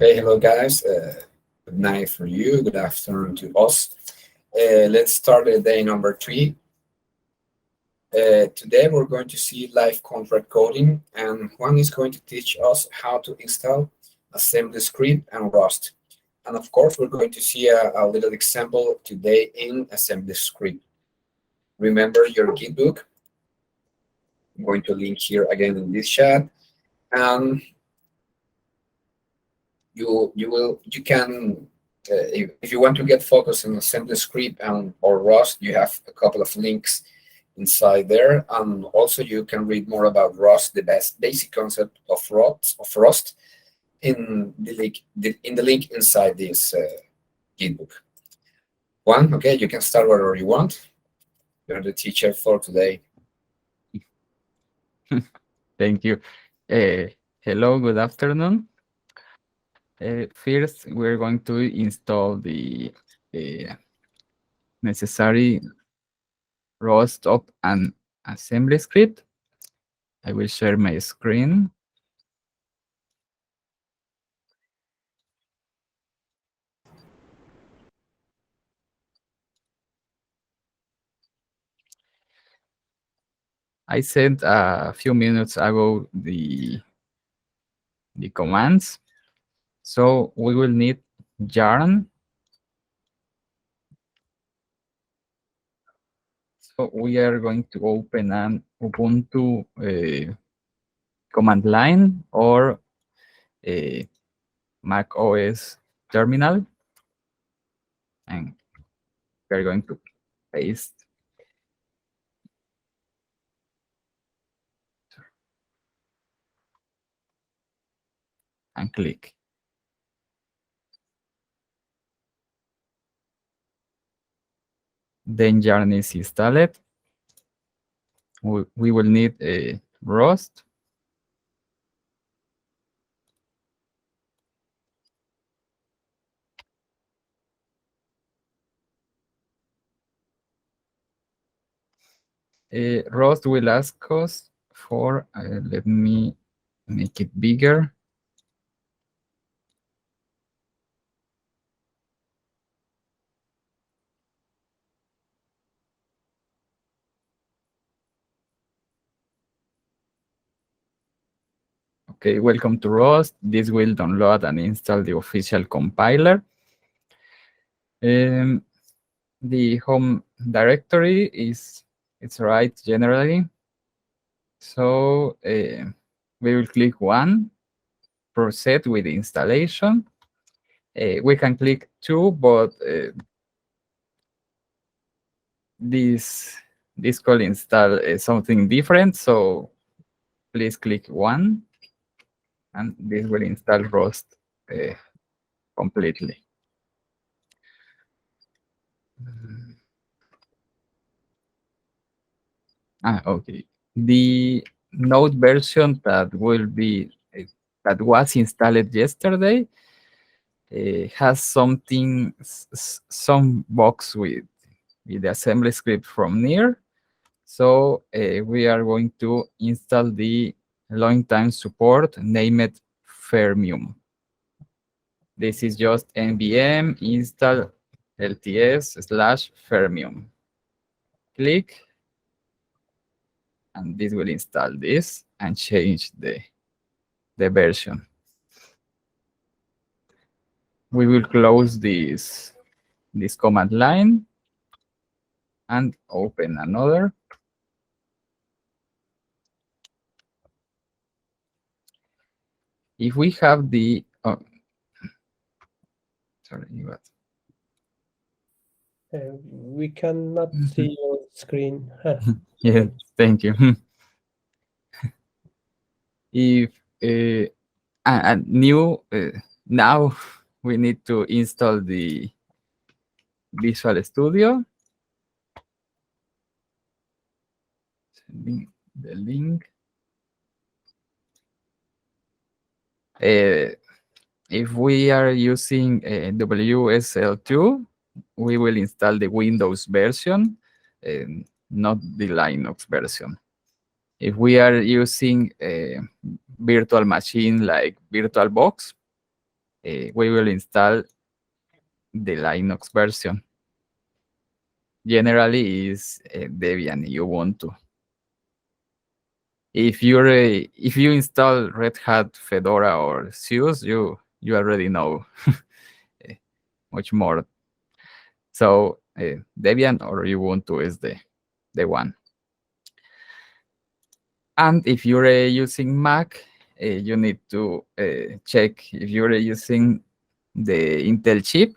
Okay, hello guys. Good night for you. Good afternoon to us. Let's start day number 3. Today we're going to see live contract coding, and Juan is going to teach us how to install assembly script and Rust. And of course, we're going to see a little example today in assembly script. Remember your Git book. I'm going to link here again in this chat, and you can if you want to get focused on assembly script and or Rust, you have a couple of links inside there, and also you can read more about Rust, the basic concept of Rust in the link inside this Git book. Juan, okay, you can start wherever you want. You're the teacher for today. Thank you. Hello, good afternoon. First, we're going to install the necessary Rust up and assembly script. I will share my screen. I sent a few minutes ago the commands. So we will need yarn. So we are going to open an Ubuntu command line or a Mac OS terminal, and we're going to paste and click. Then yarn is installed. We will need a Rust. Rust will ask us for, let me make it bigger. Okay, welcome to Rust. This will download and install the official compiler. The home directory it's right generally. So we will click 1, proceed with the installation. We can click 2, but this could install something different. So please click 1, and this will install Rust completely. Okay. The node version that will be that was installed yesterday has something, some box with the assembly script from near. So we are going to install the long time support named Fermium. This is just npm install lts/fermium. Click, and this will install this and change the version. We will close this command line and open another. If we have the sorry, what? We cannot see your screen. Yes, thank you. If new now we need to install the Visual Studio. Sending the link. If we are using WSL2, we will install the Windows version, not the Linux version. If we are using a virtual machine like VirtualBox, we will install the Linux version. Generally is Debian Ubuntu. If you install Red Hat, Fedora, or SUSE, you already know much more. So Debian or Ubuntu is the one. And if you're using Mac, you need to check if you're using the Intel chip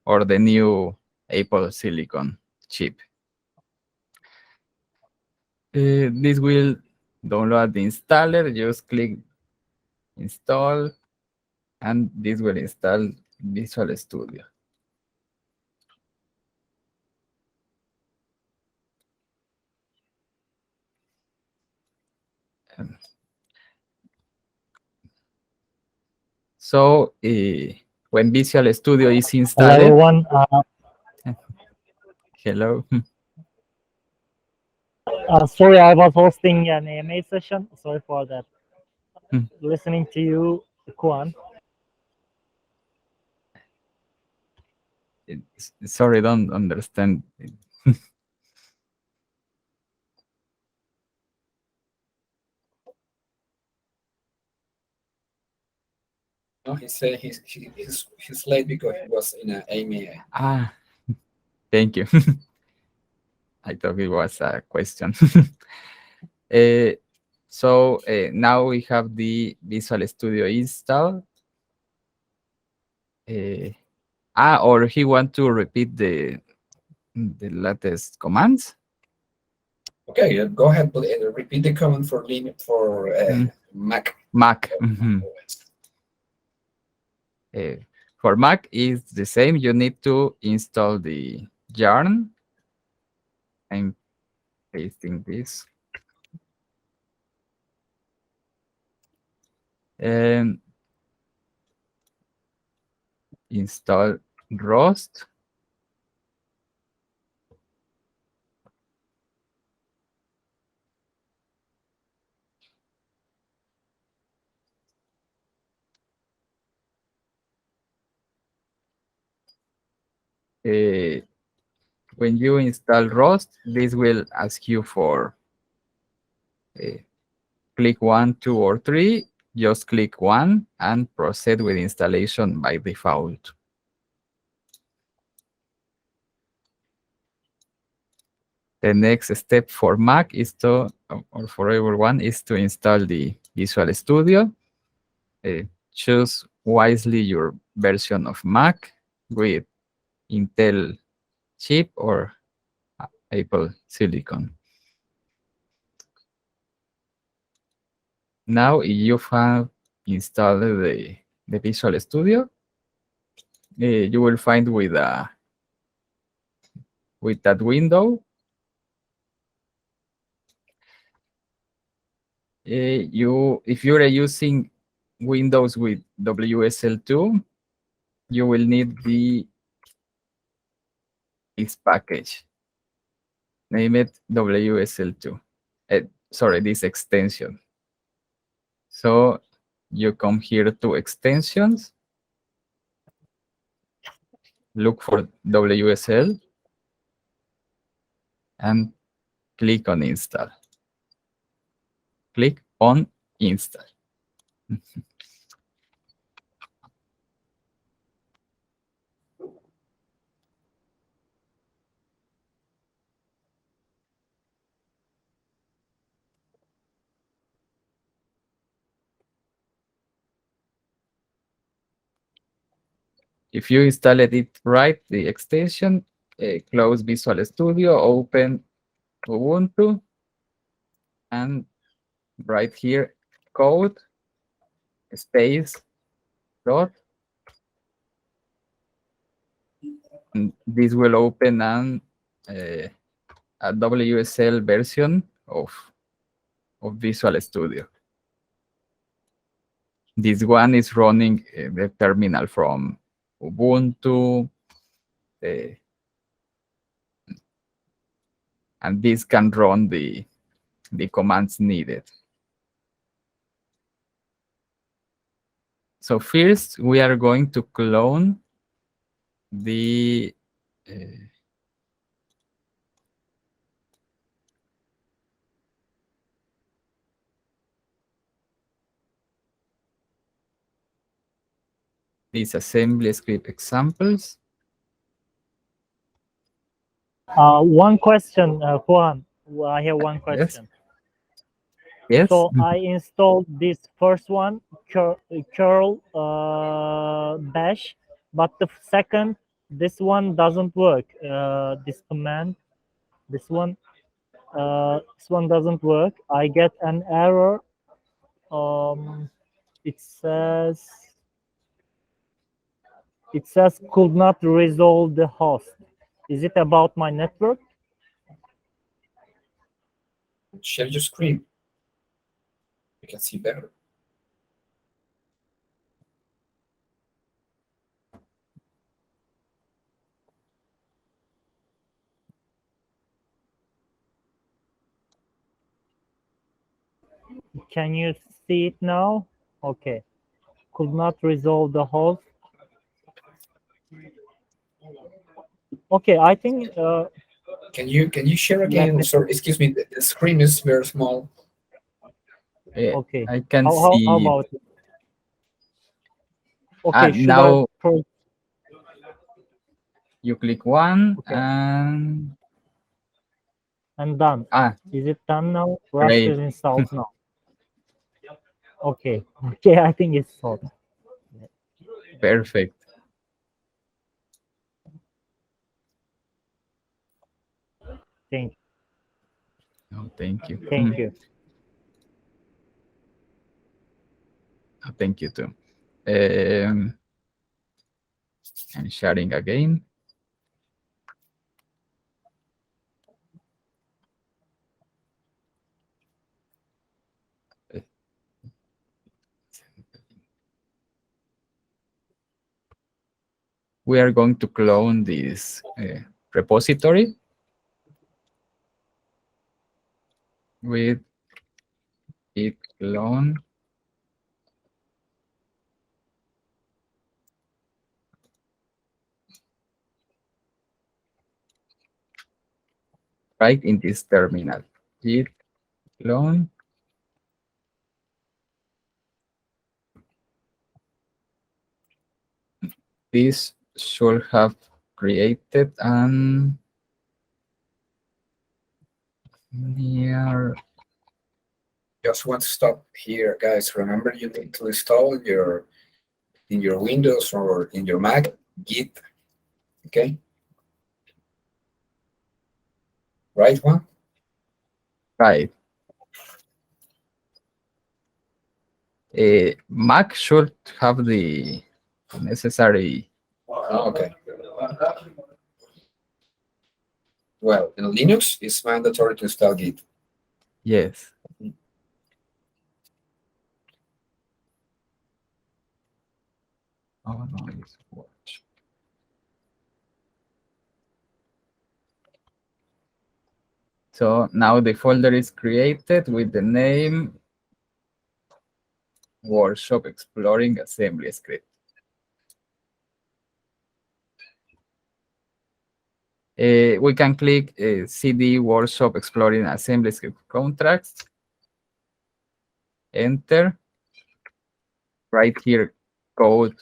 or the new Apple Silicon chip. This will download the installer. Just click install, and this will install Visual Studio. So when Visual Studio is installed, Hello, everyone. Hello. Sorry, I was hosting an AMA session. Sorry for that. Hmm. Listening to you, Kwan. Sorry, don't understand. No, he said he's late because he was in an AMA. Ah, thank you. I thought it was a question. So now we have the Visual Studio installed. Or he want to repeat the latest commands? Okay, go ahead, repeat the command for Mac. Mac. For Mac is the same. You need to install the yarn. I'm pasting this. And install Rust. When you install Rust, this will ask you for click 1, 2, or 3. Just click 1 and proceed with installation by default. The next step for Mac is to, or for everyone, is to install the Visual Studio. Choose wisely your version of Mac with Intel chip or Apple Silicon. Now you have installed the Visual Studio. You will find with that window. If you're using Windows with WSL2, you will need this package. Name it WSL2. Sorry, this extension. So you come here to extensions, look for WSL, and click on install. Click on install. If you installed it right, the extension, close Visual Studio, open Ubuntu, and right here, code space dot. And this will open a WSL version of Visual Studio. This one is running the terminal from Ubuntu, and this can run the commands needed. So first, we are going to clone the these assembly script examples. One question, Juan. I have one question. Yes. So I installed this first one, curl bash, but the second, this one doesn't work. This command, this one doesn't work. I get an error. It says could not resolve the host. Is it about my network? Share your screen. You can see better. Can you see it now? Okay. Could not resolve the host. Okay, I think. Can you share again? Sorry, excuse me. The screen is very small. Okay. I can How see. about it? Okay, should now I you click one Okay. and done. ah, Is it done now? Rust great. is installed now. Okay. Okay, I think it's solved. Perfect. Thank you. Oh, thank you. Thank you. Oh, thank you too. I'm sharing again. We are going to clone this repository with git clone right in this terminal. Git clone this should have created an near. Just want to stop here, guys. Remember, you need to install in your Windows or in your Mac Git. Okay. Right one. Right. Mac should have the necessary. Okay. Well, in Linux, it's mandatory to install Git. Yes. Oh no, it's watch. So now the folder is created with the name Workshop Exploring Assembly Script. We can click CD Workshop Exploring Assembly Script Contracts. Enter. Right here, code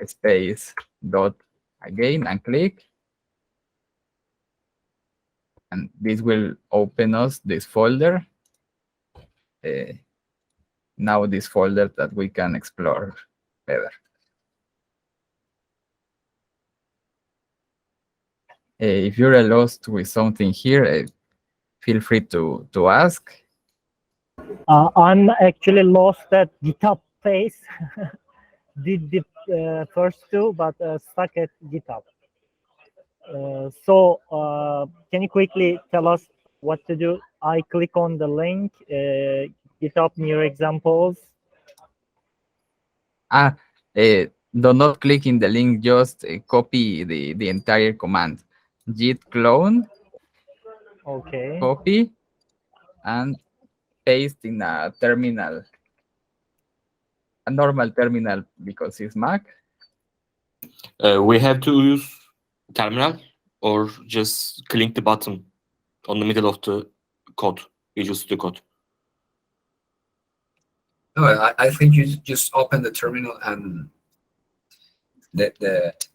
space dot again and click. And this will open us this folder. Now this folder that we can explore better. If you're lost with something here, feel free to ask. I'm actually lost at GitHub phase. Did the first two, but stuck at GitHub. So can you quickly tell us what to do? I click on the link, GitHub new examples. Do not click in the link, just copy the entire command. Git clone, Okay. copy, and paste in a terminal. a normal terminal because it's Mac? We have to use terminal or just click the button on the middle of the code, Visual Studio Code. No, I think you just open the terminal and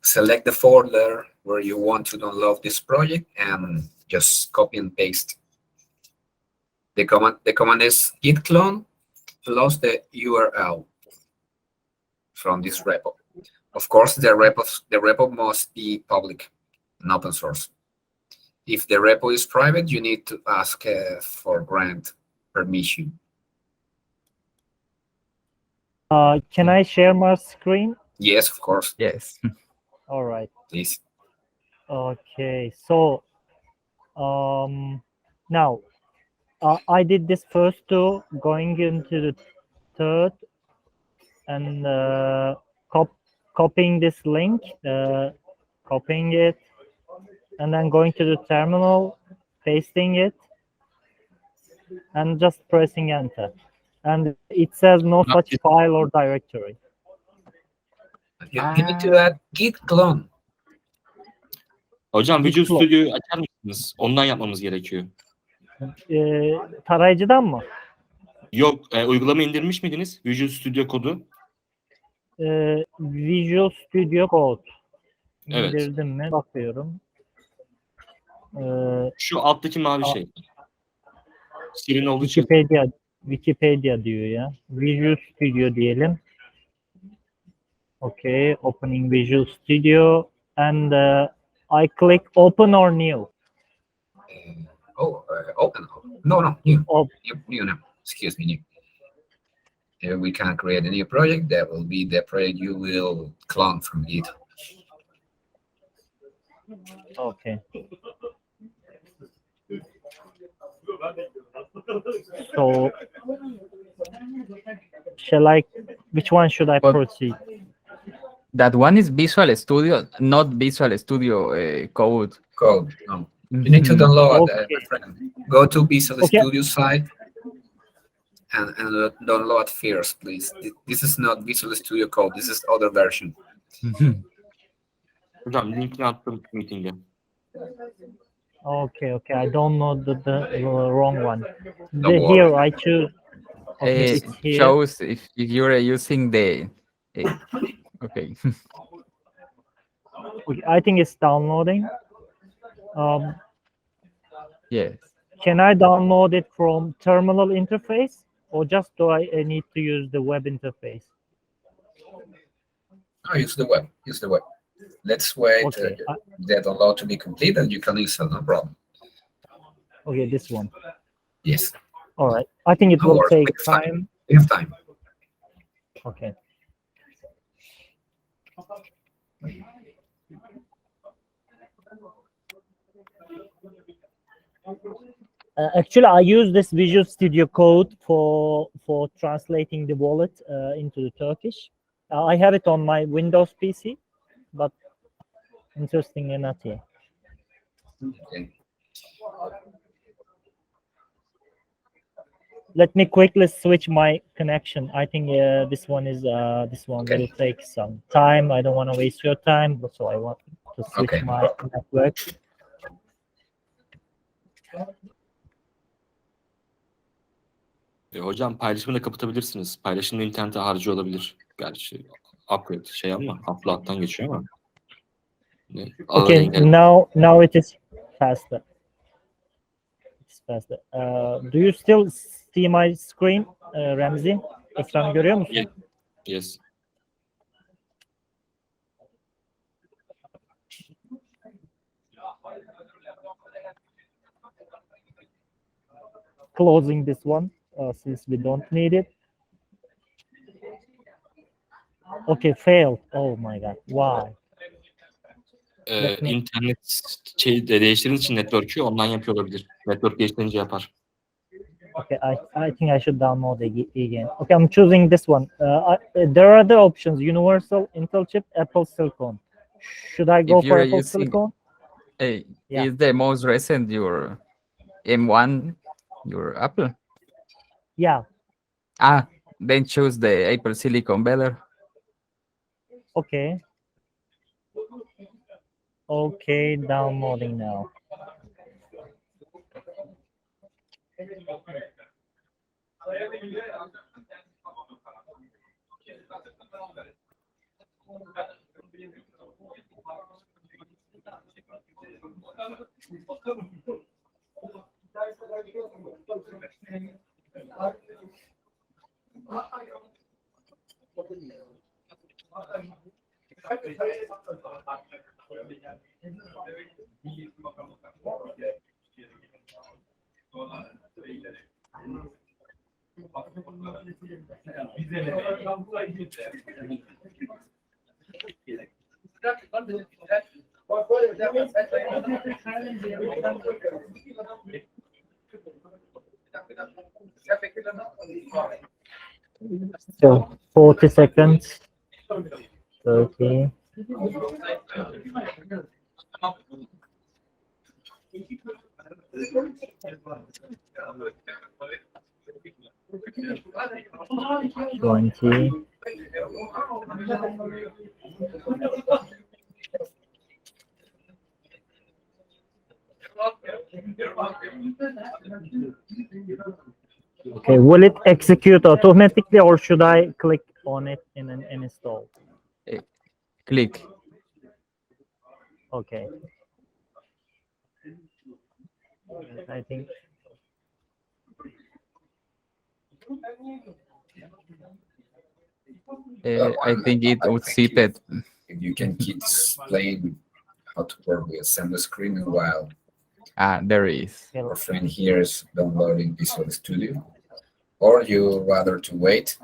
select the folder where you want to download this project and just copy and paste. The command is git clone plus the URL from this repo. Of course, the repo must be public and open source. If the repo is private, you need to ask for grant permission. Can I share my screen? Yes, of course. Yes. All right. Please. Okay. So now I did this first two, going into the third, and copying this link, copying it, and then going to the terminal, pasting it, and just pressing enter. And it says no such file or directory. You need to add git clone. Hocam Visual Clone. Studio'yu açar mısınız? Ondan yapmamız gerekiyor. Tarayıcıdan mı? Yok, uygulama indirmiş miydiniz? Visual Studio kodu. Visual Studio Code. Evet. İndirdim mi? Bakıyorum. Şu alttaki mavi şey. Sir'in olduğu şey. Wikipedia diyor ya. Visual Studio diyelim. Okay, opening Visual Studio, and I click open or new. Open. No, new. Oh. New now. Excuse me, new. Here we can create a new project. That will be the project you will clone from Git. Okay. So, which one should I Well, proceed? That one is Visual Studio, not Visual Studio Code. Code. No. You need to download. Okay. My friend. Go to Visual Okay. Studio site and download first, please. This is not Visual Studio Code. This is other version. Hocam linkini attım meeting'e. Okay. I don't know the wrong one. Don't Here worry. I choose. Okay, it's here. Shows if you're using the. Okay. Okay, I think it's downloading. Yes. Can I download it from terminal interface, or just do I need to use the web interface? No, use the web. Use the web. Let's wait Okay. the download to be complete, and you can install, no problem. Okay, this one. Yes, All right. I think it No will worries. take It's fine. time. we have time. Okay. Actually, I use this Visual Studio Code for translating the wallet into the Turkish. I have it on my Windows PC, but interestingly not here. Okay. Let me quickly switch my connection. I think this one Okay. will take some time. I don't want to waste your time, so I want to switch Okay. my network. Hocam paylaşımı da kapatabilirsiniz. Paylaşımda internete harcı olabilir. Gerçi upgrade şey ama upload'dan geçiyor ama. Okay, now it is faster. It's faster. Do you still see my screen, Ramzi? Ekranı görüyor musun? Yeah. Yes. Closing this one since we don't need it. Okay, failed. Oh my god. Why? İnternet değiştirdiğiniz için network'ü ondan yapıyor olabilir. Network değiştirince yapar. Okay, I think I should download again. Okay, I'm choosing this one. There are other options: Universal, Intel chip, Apple Silicon. Should I go If for you're Apple using- Silicon? Yeah. Is the most recent your M1, your Apple? Yeah. then choose the Apple Silicon Better. Okay. Okay, downloading now. So 40 seconds. 30. Twenty. Okay, will it execute automatically or should I click on it and then install? Click. Okay. I think I think it would zip it. If you can keep displaying how to work with send the screen while There is. our friend here is downloading Visual Studio, or you rather to wait.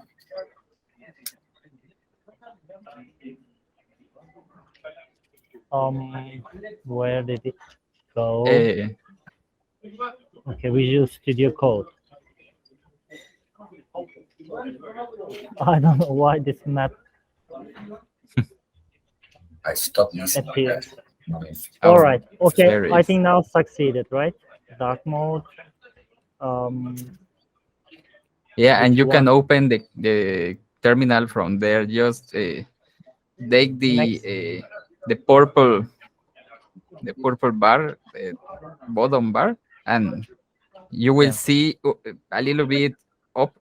where did it go? Uh, Okay, Visual Studio Code. I don't know why this map I stopped listening. appears. Oh, All right. Okay, there I is. think now succeeded, right? Dark mode. Yeah, and Which you can one? open the terminal from there. Just take the purple bar, the bottom bar, and you will Yeah. see a little bit up.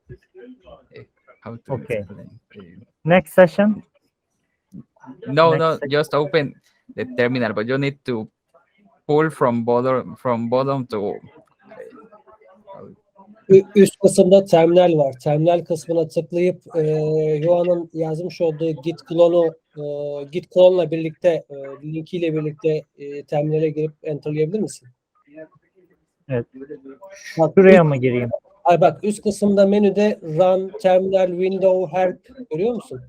How to Okay. explain? Next session. No, Next no, section. just open the terminal, but you need to pull from bottom to. Üst kısımda terminal var. Terminal kısmına tıklayıp Joan'ın yazmış olduğu git clone'la birlikte linkiyle birlikte terminale girip enterlayabilir misin? Evet. Bak, Şuraya mı gireyim? bak üst kısımda menüde run, terminal, window, help görüyor musun?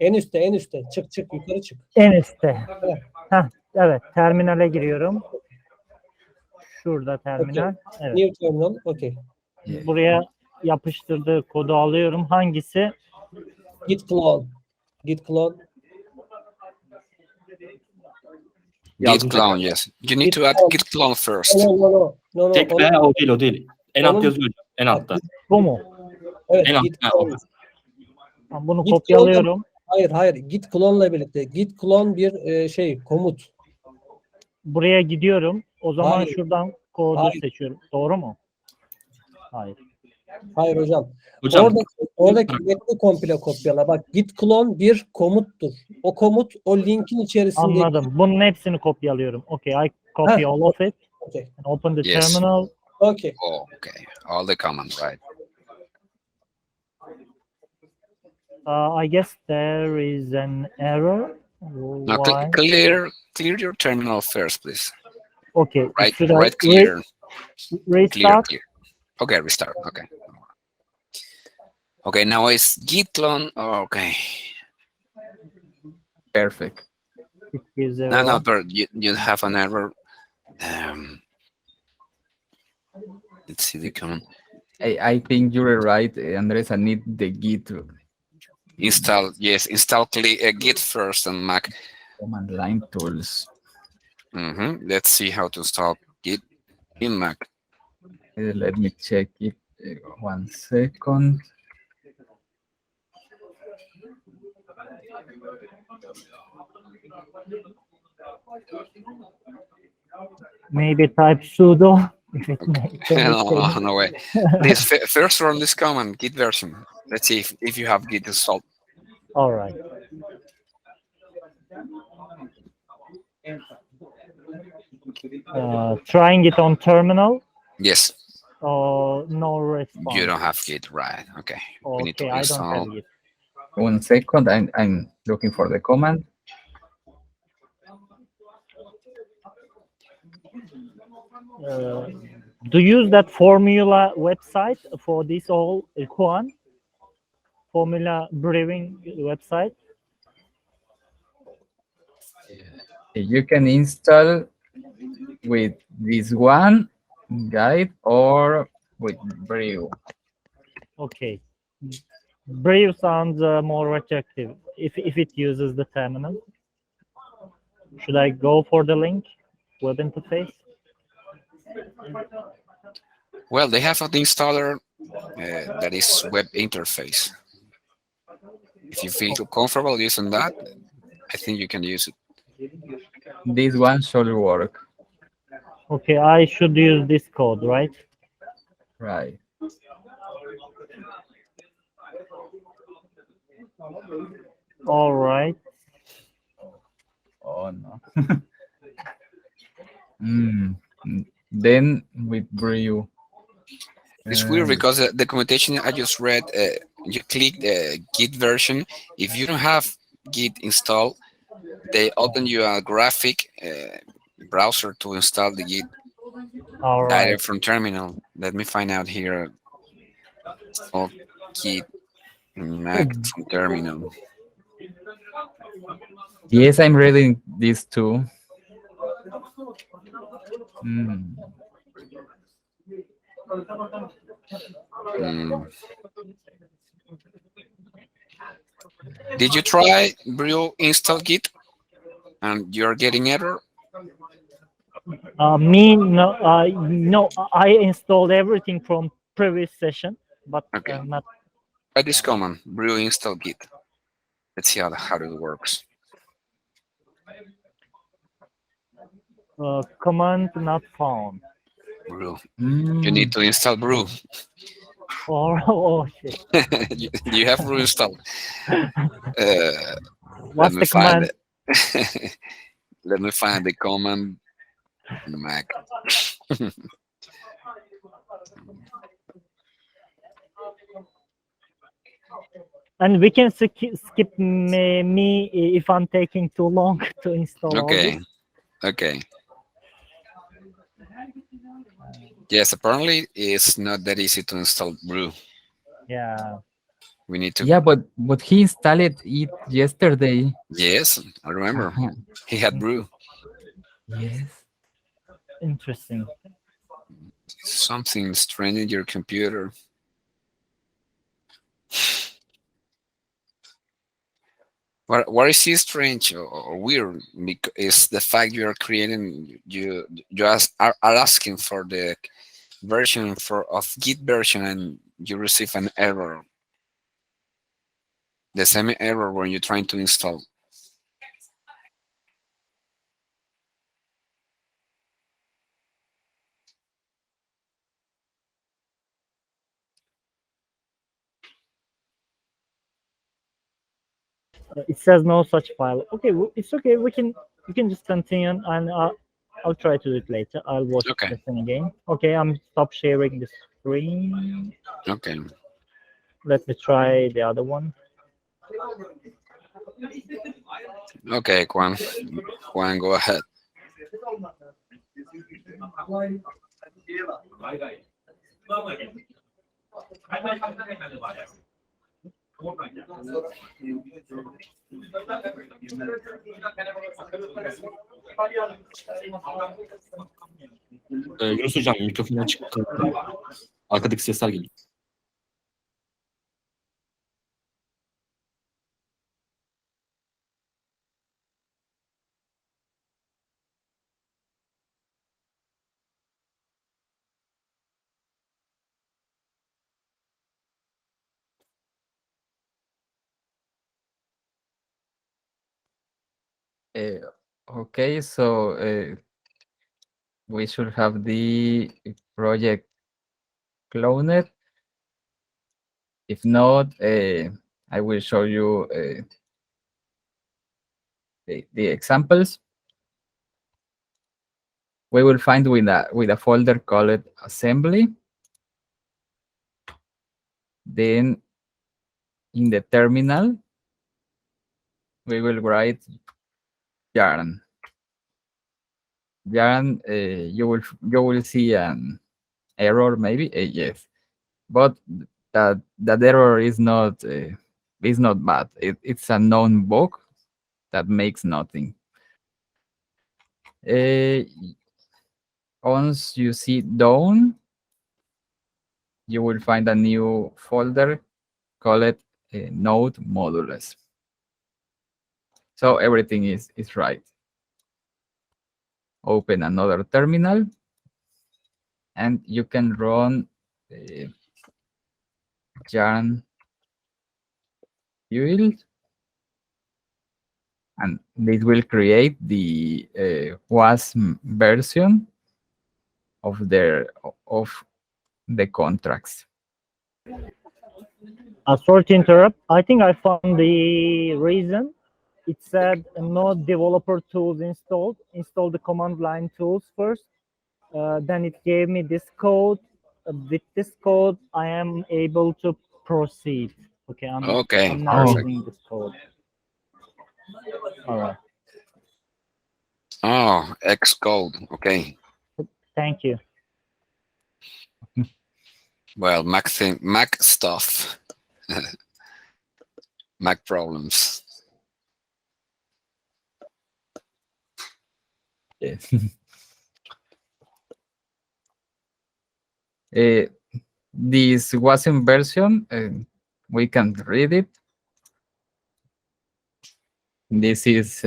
En üstte. Çık yukarı çık. En üstte. Evet. Heh, evet. Terminale giriyorum. Şurada terminal. Evet. New terminal. Okay. Buraya yapıştırdığı kodu alıyorum. Hangisi? Git clone. Yazdım tekrar. Yes. You need to add git clone first. No. Tekrar o değil. En altta yazıyor. En altta. Bu mu? Evet, En git altta. clone. Ben bunu Git kopyalıyorum. Hayır. Git clone'la birlikte. Git clone bir komut. Buraya gidiyorum. O zaman Hayır. şuradan kodu Hayır. seçiyorum. Doğru mu? Hayır. Hayır hocam. Hocam Oradaki metni komple kopyala. Bak git clone bir komuttur. O komut o linkin içerisinde. Anladım. Bunun hepsini kopyalıyorum. Okay, I copy all of it Okay. and open the Yes. terminal. Okay. Okay. All the command, right? I guess there is an error. Now Why? clear your terminal first, please. Okay. Right Should I clear. restart? Clear. Okay, restart. Okay. Okay, now it's git clone. Okay. Perfect. It gives No, error. but you have an error. Let's see the command. I think you're right, Andres. I need the Git Install git first on Mac. command line tools. Let's see how to install git in Mac. Let me check it. 1 second. Maybe type sudo. If it can No, no way. This first run this command git version. Let's see if you have git installed. All right. Trying it on terminal. Yes, Oh, no response. you don't have git, right? Okay, we need to Okay, I don't install. have it. 1 second, I'm looking for the command. Do you use that formula website for this all, Juan? Formula brewing website? You can install with this one guide or with Brew. Okay. Brave sounds more attractive if it uses the terminal. Should I go for the link? Web interface? Well, they have an installer that is web interface. If you feel comfortable using that, I think you can use it. This one should work. Okay, I should use this code, right? Right. All right. Oh no. Then with Brew. It's weird because the documentation I just read, you click the Git version. If you don't have Git installed, they open you a graphic browser to install the Git All right. direct from terminal. Let me find out here. Oh, Git Mac from terminal. Yes, I'm reading this too. Hmm. Did you try Brew install Git and you're getting error? Me no, no. I installed everything from previous session, but Okay. not. Try this command, Brew install Git. Let's see how it works. Command not found. Brew. You need to install Brew. Oh shit. you have Brew installed. What's the command? Let me find the command. Mac. And we can skip me if I'm taking too long to install all Okay. this. Okay. Yes, apparently it's not that easy to install Brew. Yeah. We need to. Yeah, but he installed it yesterday. Yes, I remember. He had Brew. Yes. Interesting. Something strange in your computer. What is this strange or weird? Is the fact you are creating you are asking for the version of Git version and you receive an error. The same error when you're trying to install. It says no such file. Okay, it's okay. We can just continue, and I'll try to do it later. I'll watch Okay. the thing again. Okay, I'm stop sharing the screen. Okay. Let me try the other one. Okay, Juan. Juan, go ahead. Yunus hocam mikrofonu açık. Arkadaki sesler geliyor. Okay, so we should have the project cloned. If not, I will show you the examples. We will find with a folder called assembly. Then in the terminal, we will write yarn. Yarn, you will see an error maybe. Yes, but that error is not bad. It's a known bug that makes nothing. Once you see done, you will find a new folder called node modules. So everything is right. Open another terminal, and you can run yarn build, and this will create the WASM version of the contracts. Sorry to interrupt. I think I found the reason. It said no developer tools installed. Install the command line tools first. Then it gave me this code. With this code, I am able to proceed. Okay, I'm now perfect. using this code. All right. Oh, Xcode. Okay. Thank you. Well, Mac stuff. Mac problems. Yes. This wasn't version. We can read it. This is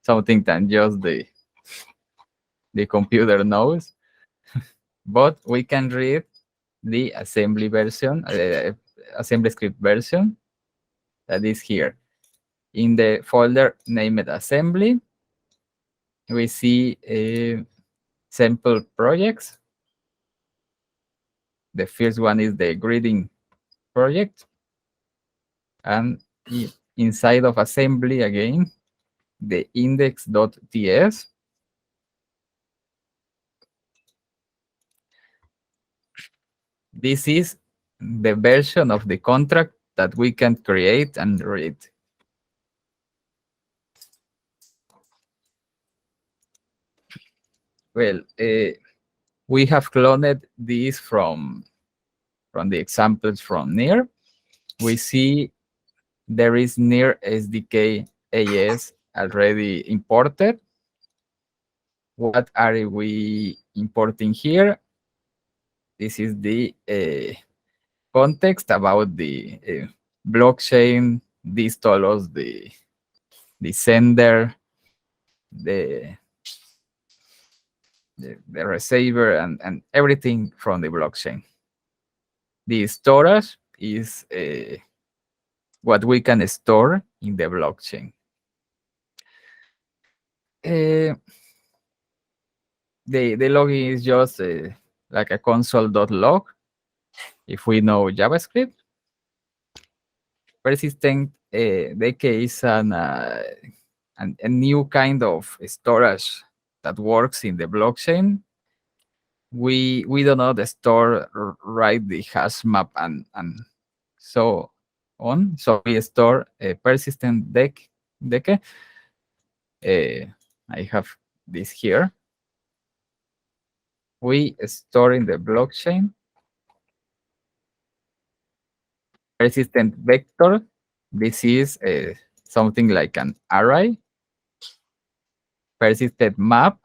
something that just the computer knows, but we can read the assembly version, assembly script version that is here. In the folder named assembly, we see sample projects. The first one is the greeting project. And inside of assembly again, the index.ts. This is the version of the contract that we can create and read. Well, we have cloned this from the examples from NIR. We see there is NIR SDK AS already imported. What are we importing here? This is the context about the blockchain. This told us the sender, the receiver, and everything from the blockchain. The storage is what we can store in the blockchain. The login is just like a console.log. If we know JavaScript, persistent DK is a new kind of storage that works in the blockchain. We do not store write the hash map and so on. So we store a persistent DK. I have this here. We store in the blockchain persistent vector. This is something like an array. Persistent map,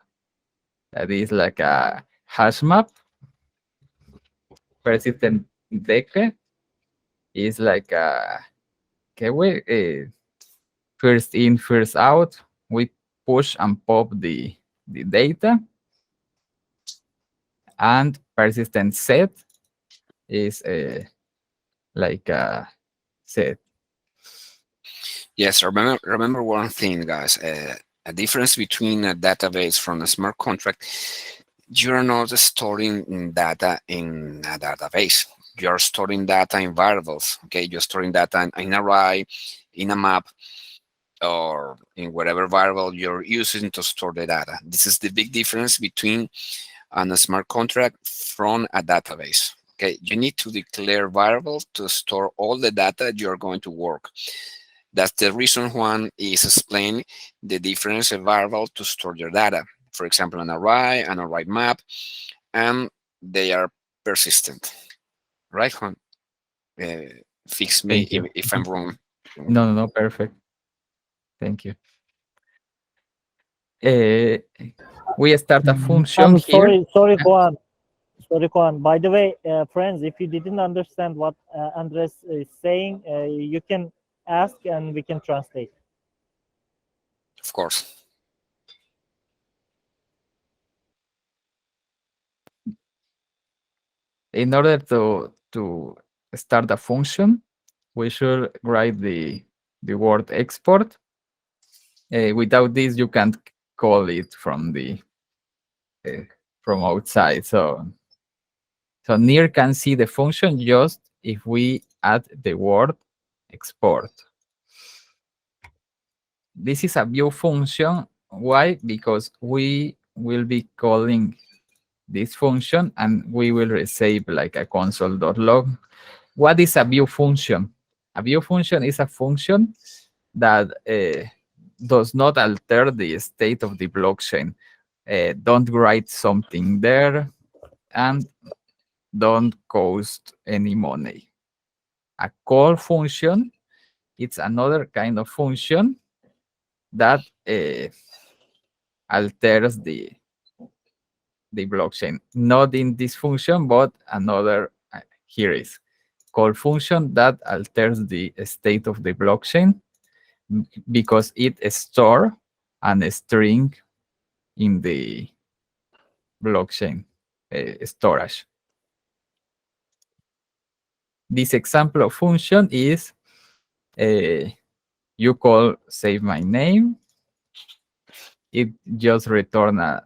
that is like a hash map. Persistent deke is like a first in, first out. We push and pop the data. And persistent set is like a set. Yes, remember one thing, guys. A difference between a database from a smart contract, you're not storing data in a database. You're storing data in variables. Okay, you're storing data in an array, in a map, or in whatever variable you're using to store the data. This is the big difference between a smart contract from a database. Okay, you need to declare variables to store all the data you're going to work. That's the reason one is explaining the difference of variable to store your data. For example, an array map, and they are persistent. Right, Juan? Fix me Thank you. if I'm wrong. No, perfect. Thank you. We start a function I'm here. sorry, Juan. Sorry, Juan. By the way, friends, if you didn't understand what Andres is saying, you can ask and we can translate. Of course. In order to start a function, we should write the word export. Without this, you can't call it from the from outside. So Near can see the function just if we add the word export. This is a view function. Why? Because we will be calling this function and we will receive like a console.log. What is a view function? A view function is a function that does not alter the state of the blockchain. Don't write something there and don't cost any money. A call function, it's another kind of function that alters the blockchain. Not in this function, but another, here is call function that alters the state of the blockchain because it stores a string in the blockchain storage. This example of function is you call save my name. It just return a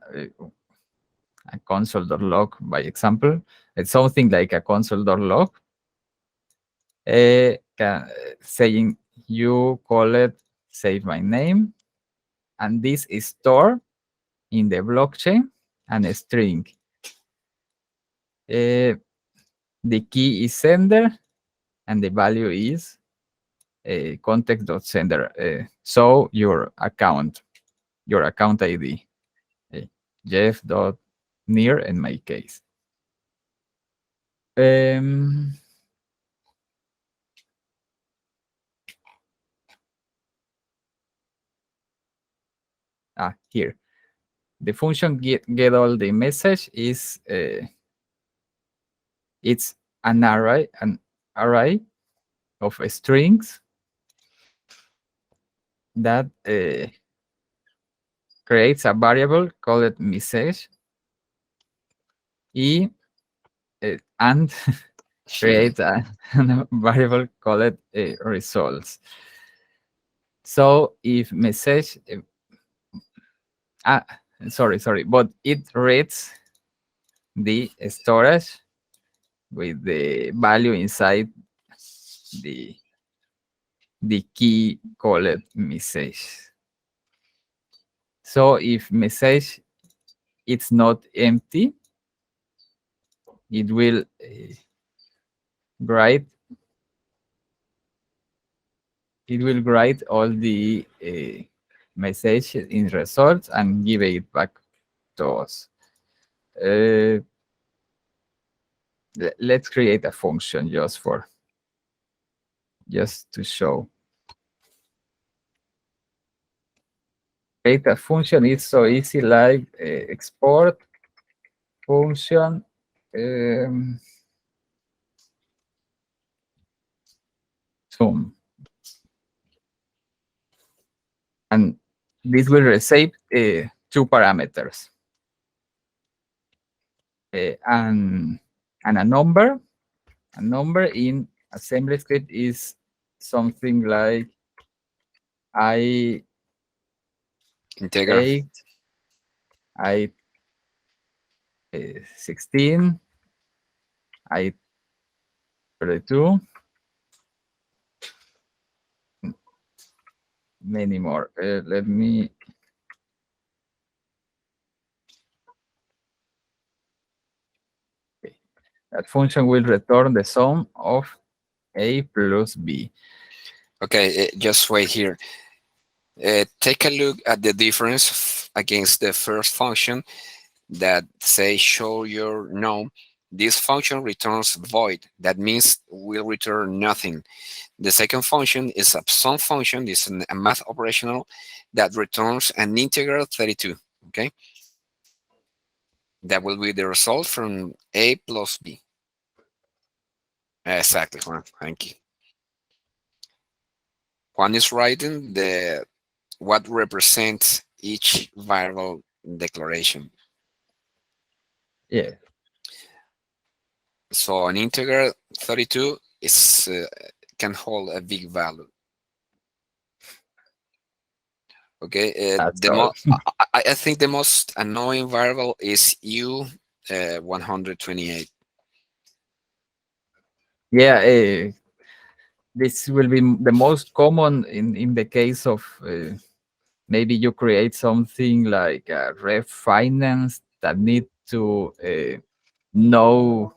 console.log by example. It's something like a console.log saying you call it save my name, and this is stored in the blockchain and a string. The key is sender and the value is context.sender. So your account ID, Jeff.near in my case. Here. The function get all the message is it's an array of strings that creates a variable called message and creates a variable called results. So if message sorry, but it reads the storage with the value inside the key called message. So if message it's not empty, it will write all the message in results and give it back to us. Let's create a function just to show. Create a function is so easy, like export function. Zoom. And this will receive two parameters. And a number. A number in assembly script is something like I Integer. 8, I 16, I 32, many more. Let me. Okay. That function will return the sum of A plus B. Okay, just wait here. Take a look at the difference against the first function that say show your nom. This function returns void. That means will return nothing. The second function is a sum function. It's a math operational that returns an integer 32. Okay, that will be the result from A plus B. Exactly, Juan. Thank you. Juan is writing the what represents each variable declaration. Yeah. So an integer 32 is can hold a big value. Okay, That's all. I think the most annoying variable is U 128. Yeah, this will be the most common in the case of maybe you create something like refinance that need to know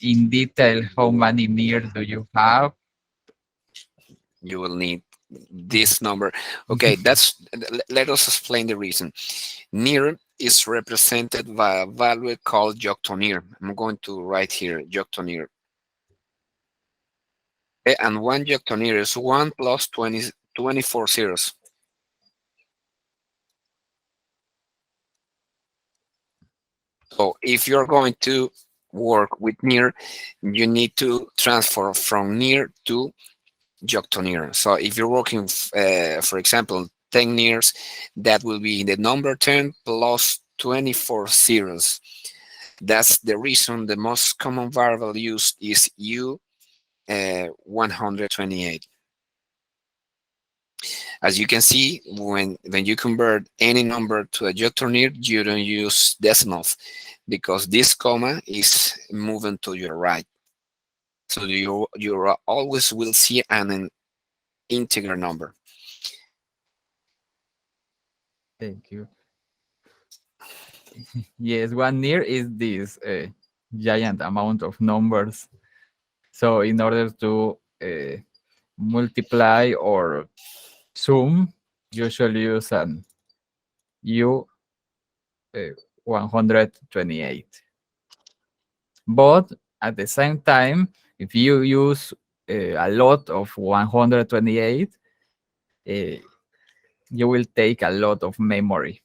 in detail how many near do you have. You will need this number. Okay, let us explain the reason. Near is represented by a value called joctonir. I'm going to write here joctonir. And one joctonir is 1 plus 24 zeros. So if you're going to work with near, you need to transfer from near to joctonir. So if you're working, for example, 10 nears, that will be the number 10 plus 24 zeros. That's the reason the most common variable used is U 128. As you can see, when you convert any number to a joctonir, you don't use decimals because this comma is moving to your right. So you always will see an integer number. Thank you. Yes, one near is this giant amount of numbers. So in order to multiply or sum, usually use an U 128. But at the same time, if you use a lot of 128, you will take a lot of memory.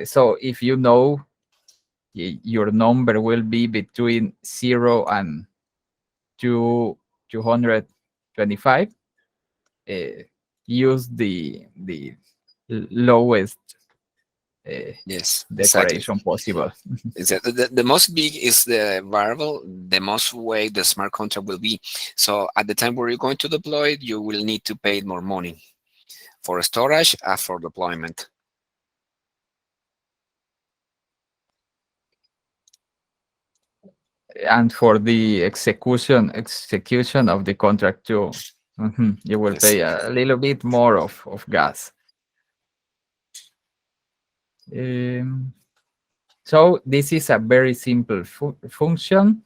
So if you know your number will be between 0 and 225, use the lowest Yes, decoration exactly. possible. The most big is the variable, the most way the smart contract will be. So at the time where you're going to deploy it, you will need to pay more money for storage and for deployment. And for the execution of the contract too, you will Yes. pay a little bit more of gas. So this is a very simple function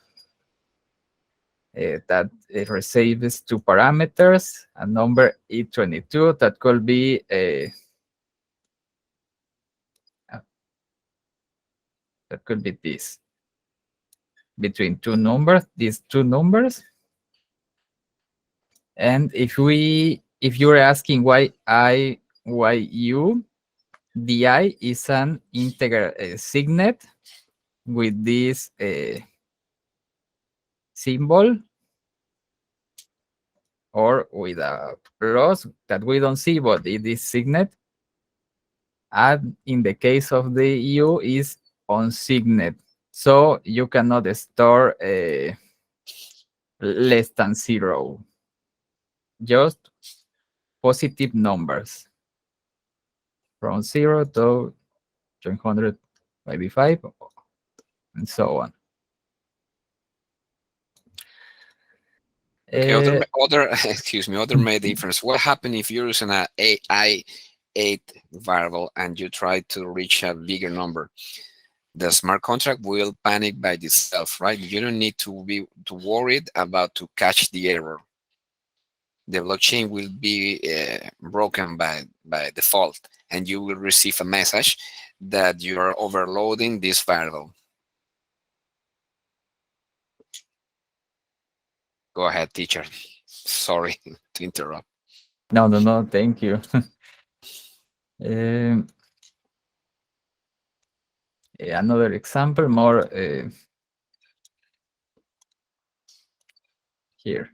that receives two parameters, a number E22 that could be this, between these two numbers. And if you're asking why U, the I is an integer signet with this symbol or with a plus that we don't see, but it is signet. And in the case of the U is unsignet. So you cannot store less than 0. Just positive numbers from 0 to 255 and so on. Okay, other excuse me, other main difference. What happens if you're using an AI8 variable and you try to reach a bigger number? The smart contract will panic by itself, right? You don't need to be worried about to catch the error. The blockchain will be broken by default, and you will receive a message that you are overloading this variable. Go ahead, teacher. Sorry to interrupt. No, thank you. Another example, more here.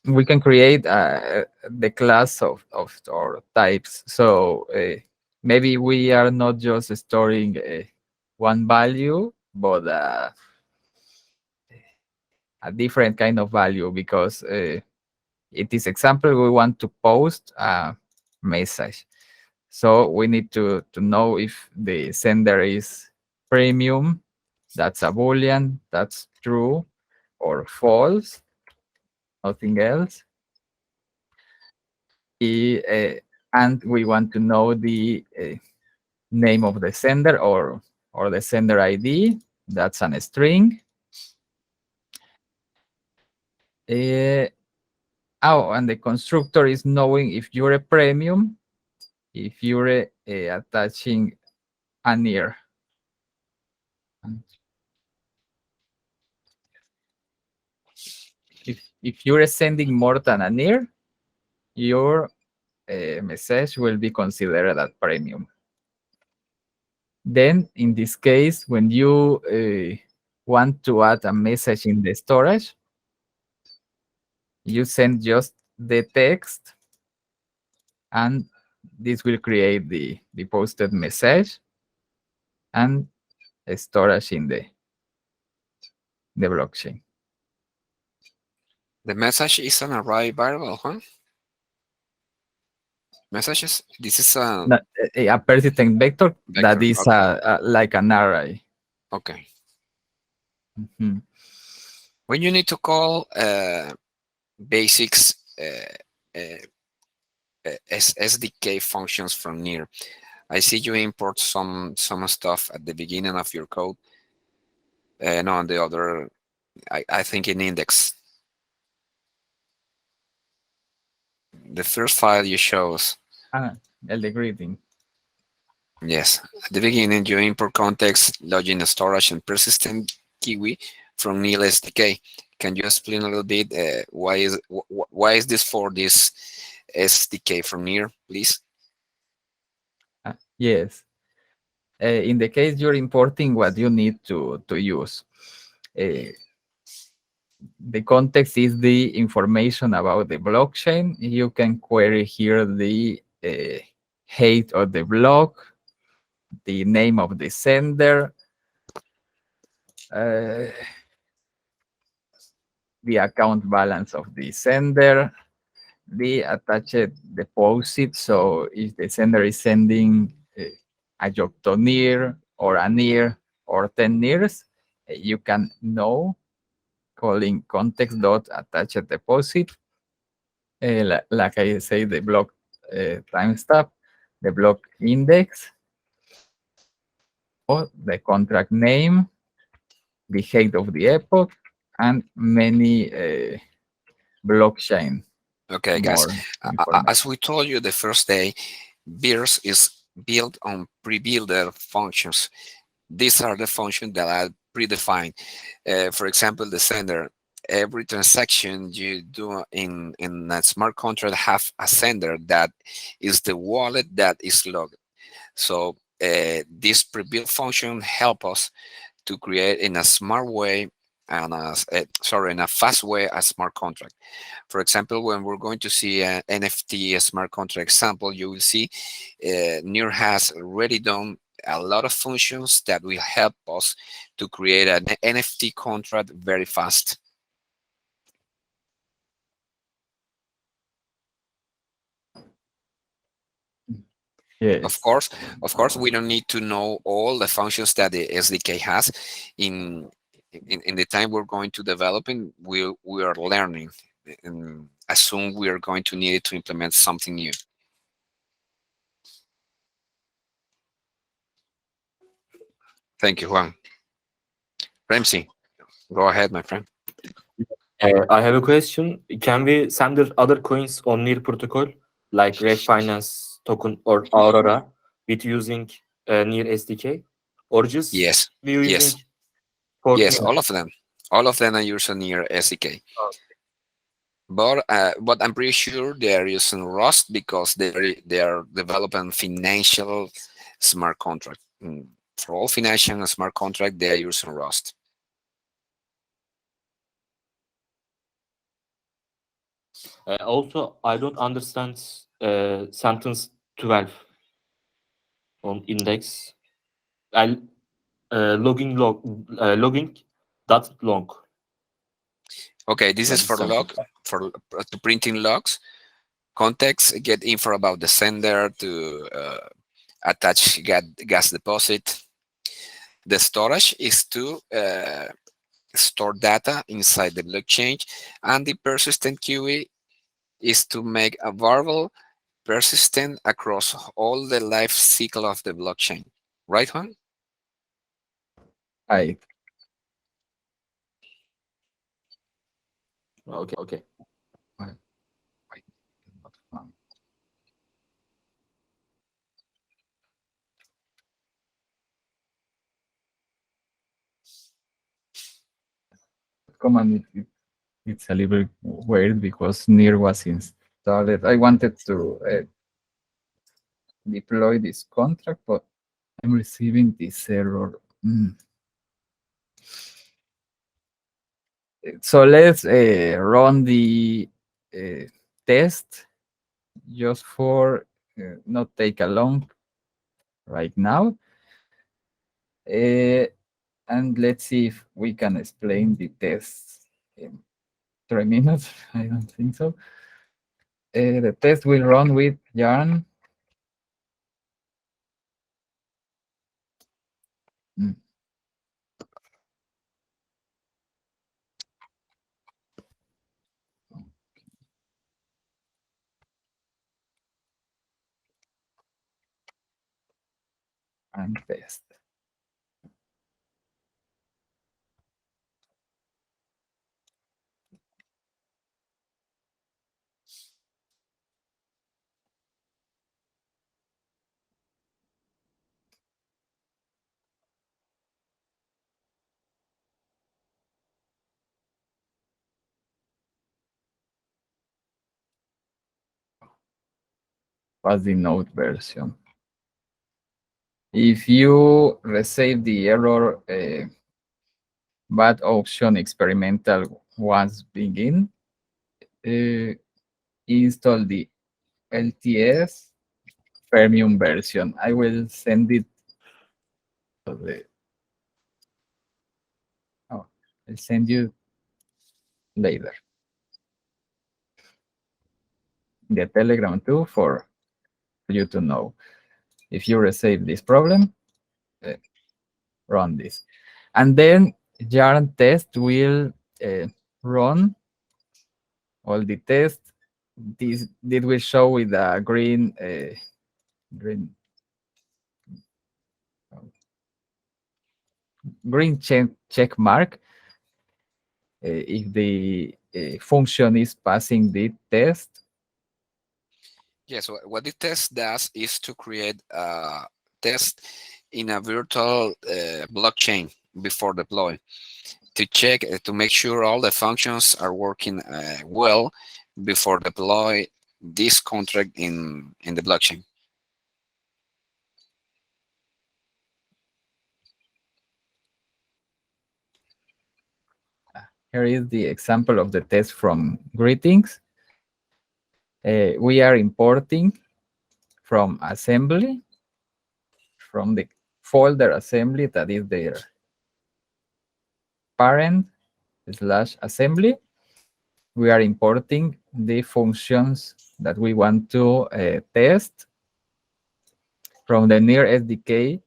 We can create the class of our types. So maybe we are not just storing one value, but a different kind of value, because it is example we want to post a message. So we need to know if the sender is premium, that's a Boolean, that's true or false, nothing else. And we want to know the name of the sender or the sender ID, that's a string. And the constructor is knowing if you're a premium, if you're attaching a near. If you're sending more than a near, your message will be considered as premium. Then, in this case, when you want to add a message in the storage, you send just the text, and this will create the posted message and a storage in the blockchain. The message is an array variable, huh? Messages. This is a persistent vector that is okay. Like an array. Okay. Mm-hmm. When you need to call basics SDK functions from near, I see you import some stuff at the beginning of your code. No, on the other, I think in index. The first file you show us. The greeting. Yes, at the beginning you import context, login, storage, and persistent kiwi from nil SDK. Can you explain a little bit why is this for this SDK from near, please? Yes. In the case you're importing what you need to use, the context is the information about the blockchain. You can query here the height of the block, the name of the sender, the account balance of the sender, the attached deposit. So if the sender is sending a job to near or a near or 10 nears, you can know calling context.attached deposit. Like I say, the block timestamp, the block index, or the contract name, the height of the epoch, and many blockchain. Okay, guys. As we told you the first day, BEERS is built on pre-built functions. These are the functions that are predefined. For example, the sender. Every transaction you do in a smart contract have a sender that is the wallet that is logged. So this pre-built function help us to create in a smart way and in a fast way a smart contract. For example, when we're going to see an NFT a smart contract example, you will see Near has already done a lot of functions that will help us to create an NFT contract very fast. Yes. Of course, we don't need to know all the functions that the SDK has. In the time we're going to developing, we are learning, and as soon we are going to need it to implement something new. Thank you, Juan. Ramsey, go ahead, my friend. I have a question. Can we send other coins on Near protocol, like Refinance token or Aurora, with using Near SDK, or just Yes, we using yes, for yes, Near? all of them are using Near SDK. But I'm pretty sure they are using Rust because they are developing financial smart contract. For all financial and smart contract, they are using Rust. Also, I don't understand sentence 12 on index. Logging dot long. Okay, this is for Sentence. log, for to printing logs. Context, get info about the sender, to attach gas deposit. The storage is to store data inside the blockchain, and the persistent QE is to make a variable persistent across all the life cycle of the blockchain. Right, Juan? Right. Okay. Why not found? Command it's a little weird because Near was installed. I wanted to deploy this contract, but I'm receiving this error. So let's run the test just for not take a long right now. And let's see if we can explain the test in 3 minutes. I don't think so. The test will run with yarn. And test. Was the node version. If you receive the error bad option experimental once begin, install the LTS premium version. I will send it to the I'll send you later the Telegram too for you to know. If you receive this problem, run this. And then yarn test will run all the tests. This will show with a green check mark if the function is passing the test. Yes, what the test does is to create a test in a virtual blockchain before deploy to check to make sure all the functions are working well before deploy this contract in the blockchain. Here is the example of the test from greetings. We are importing from assembly from the folder assembly that is their parent / assembly. We are importing the functions that we want to test. From the NIR SDK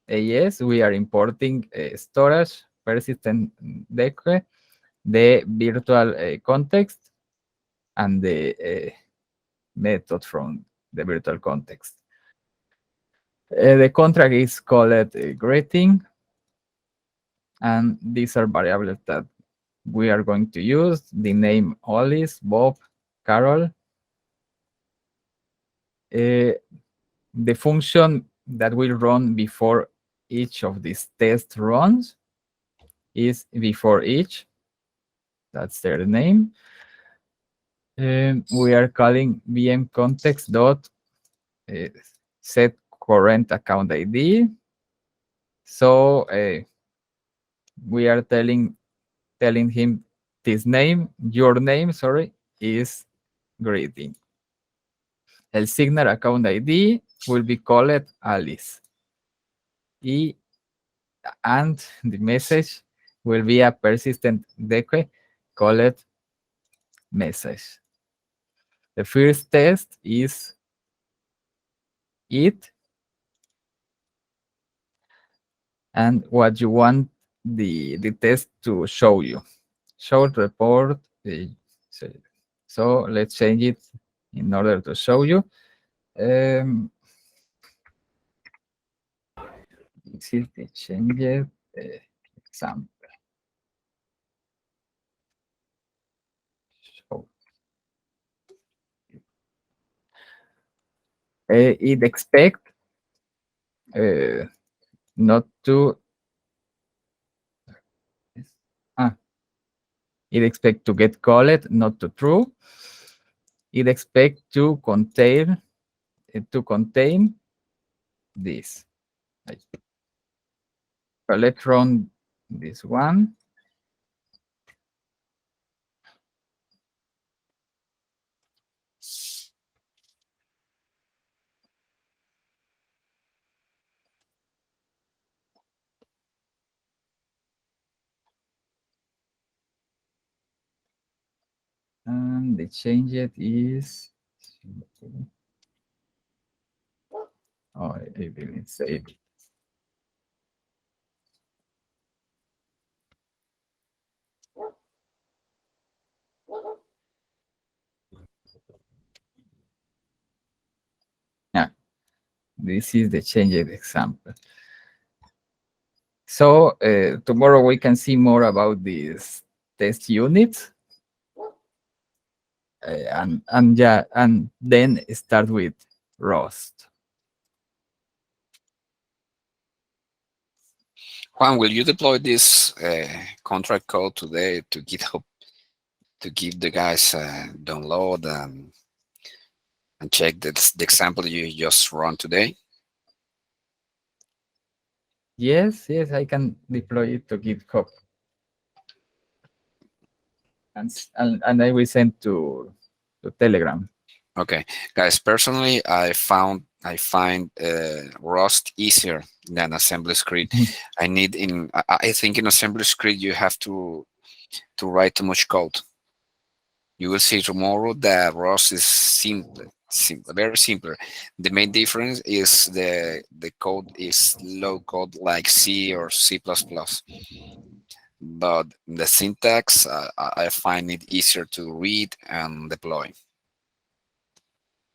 AS, we are importing storage, persistent deque, the virtual context, and the method from the virtual context. The contract is called greeting, and these are variables that we are going to use. The name Alice, Bob, Carol. The function that will run before each of these test runs is before each. That's their name. We are calling VM context dot set current account ID. So we are telling him this name, your name, sorry, is greeting. El signal account ID will be called Alice. And the message will be a persistent deque called message. The first test is it, and what you want the test to show you. Show report. So let's change it in order to show you. This is the change example. So it expect not to it expect to get called, not to true. It expect to contain this. So let's run this one. And the change is I didn't save it. Yeah, this is the changed example. So tomorrow we can see more about these test units. And then start with Rust. Juan, will you deploy this contract code today to GitHub to give the guys download and check the example you just run today? Yes, I can deploy it to GitHub. And I will send to Telegram. Okay, guys. Personally, I find Rust easier than assembly script. I think in assembly script you have to write too much code. You will see tomorrow that Rust is simple, very simple. The main difference is the code is low code like C or C++. But the syntax, I find it easier to read and deploy.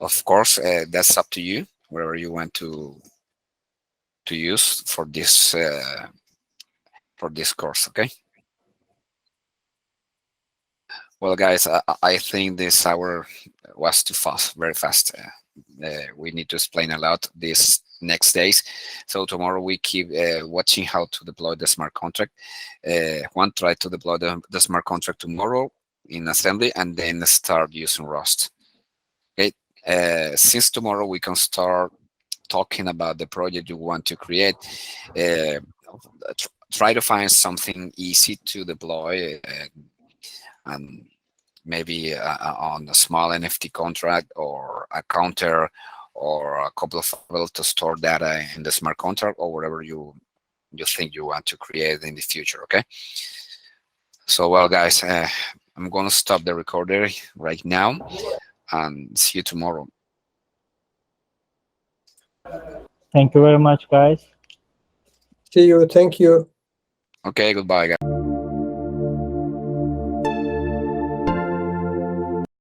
Of course, that's up to you, whatever you want to use for this course. Okay. Well, guys, I think this hour was too fast, very fast. We need to explain a lot these next days. So tomorrow we keep watching how to deploy the smart contract. One try to deploy the smart contract tomorrow in assembly, and then start using Rust. Okay. Since tomorrow we can start talking about the project you want to create. Try to find something easy to deploy. And maybe on a small NFT contract or a counter or a couple of variables to store data in the smart contract or whatever you think you want to create in the future. Okay. So, well, guys, I'm going to stop the recorder right now and see you tomorrow. Thank you very much, guys. See you. Thank you. Okay, goodbye, guys.